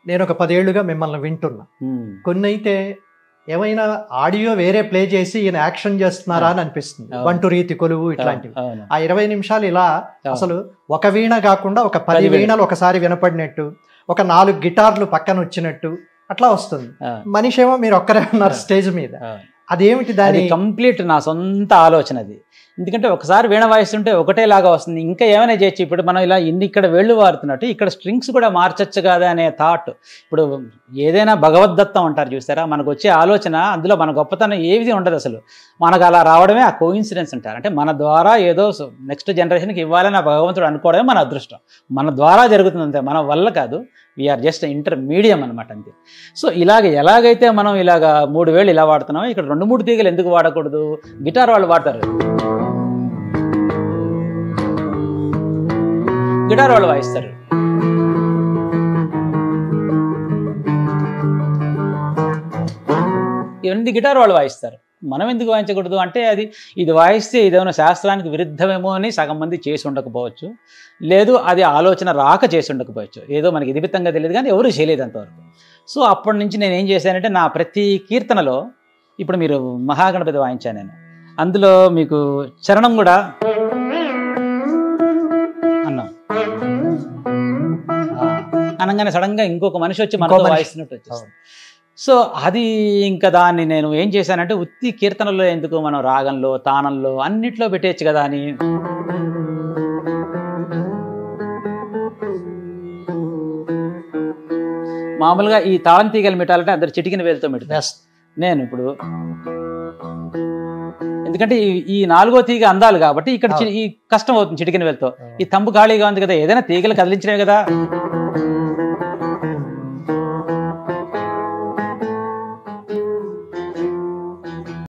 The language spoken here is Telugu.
నేను ఒక 10 ఏళ్లుగా మిమ్మల్ని వింటున్నా. కొన్ని అయితే ఏమైనా ఆడియో వేరే ప్లే చేసి ఈయన యాక్షన్ చేస్తున్నారా అని అనిపిస్తుంది. బంటు రీతి కొలువు ఇట్లాంటివి. ఆ 20 నిమిషాలు ఇలా అసలు ఒక వీణ కాకుండా ఒక 10 వీణలు ఒకసారి వినపడినట్టు, ఒక 4 గిటార్లు పక్కన వచ్చినట్టు అట్లా వస్తుంది. మనిషి ఏమో మీరు ఒక్కరే ఉన్నారు స్టేజ్ మీద. అదేమిటి? దాని కంప్లీట్ నా సొంత ఆలోచన అది. ఎందుకంటే ఒకసారి వీణ వాయిస్తుంటే ఒకటేలాగా వస్తుంది, ఇంకా ఏమైనా చేయొచ్చు. ఇప్పుడు మనం ఇలా ఇక్కడ వేళ్ళు వారుతున్నట్టు ఇక్కడ స్ట్రింగ్స్ కూడా మార్చచ్చు కదా అనే థాట్. ఇప్పుడు ఏదైనా భగవద్దత్తం అంటారు చూస్తారా, మనకు వచ్చే ఆలోచన అందులో మన గొప్పతనం ఏది ఉండదు అసలు. మనకు అలా రావడమే ఆ కోఇన్సిడెన్స్ అంటారు. అంటే మన ద్వారా ఏదో నెక్స్ట్ జనరేషన్కి ఇవ్వాలని ఆ భగవంతుడు అనుకోవడమే మన అదృష్టం. మన ద్వారా జరుగుతుంది అంతే, మన వల్ల కాదు. వీఆర్ జస్ట్ ఇంటర్మీడియం అనమాట అంతే. సో ఎలాగైతే మనం ఇలాగా 3 వేళ్ళు ఇలా వాడుతున్నామో ఇక్కడ 2-3 తీగలు ఎందుకు వాడకూడదు? గిటార్ వాళ్ళు వాడతారు, గిటార్ వాళ్ళు వాయిస్తారు. ఇవన్నీ గిటార్ వాళ్ళు వాయిస్తారు, మనం ఎందుకు వాయించకూడదు? అంటే ఇది వాయిస్తే ఇదేమైనా శాస్త్రానికి విరుద్ధమేమో అని సగం మంది చేసి ఉండకపోవచ్చు, లేదు అది ఆలోచన రాక చేసి ఉండకపోవచ్చు, ఏదో మనకి ఇదిపితంగా తెలియదు కానీ ఎవరు చేయలేదు అంతవరకు. సో అప్పటి నుంచి నేను ఏం చేశానంటే నా ప్రతి కీర్తనలో, ఇప్పుడు మీరు మహాగణపతి వాయించాను నేను, అందులో మీకు చరణం కూడా అన్నాం అనగానే సడన్గా ఇంకొక మనిషి వచ్చి మనతో వాయిస్తున్నట్టు వచ్చేస్తుంది. సో అది ఇంకా దాన్ని నేను ఏం చేశానంటే ఉత్తి కీర్తనలో ఎందుకు, మనం రాగంలో తానంలో అన్నిట్లో పెట్టేయచ్చు కదా అని మామూలుగా ఈ తాళం తీగలు మెట్టాలంటే అందరు చిటికిన వేలుతో మెట్టుతారు. నేను ఇప్పుడు ఎందుకంటే ఈ 4వ తీగ అందాలి కాబట్టి ఇక్కడ ఈ కష్టం అవుతుంది చిటికిన వేలుతో. ఈ తంబు ఖాళీగా ఉంది కదా, ఏదైనా తీగలు కదిలించినవి కదా.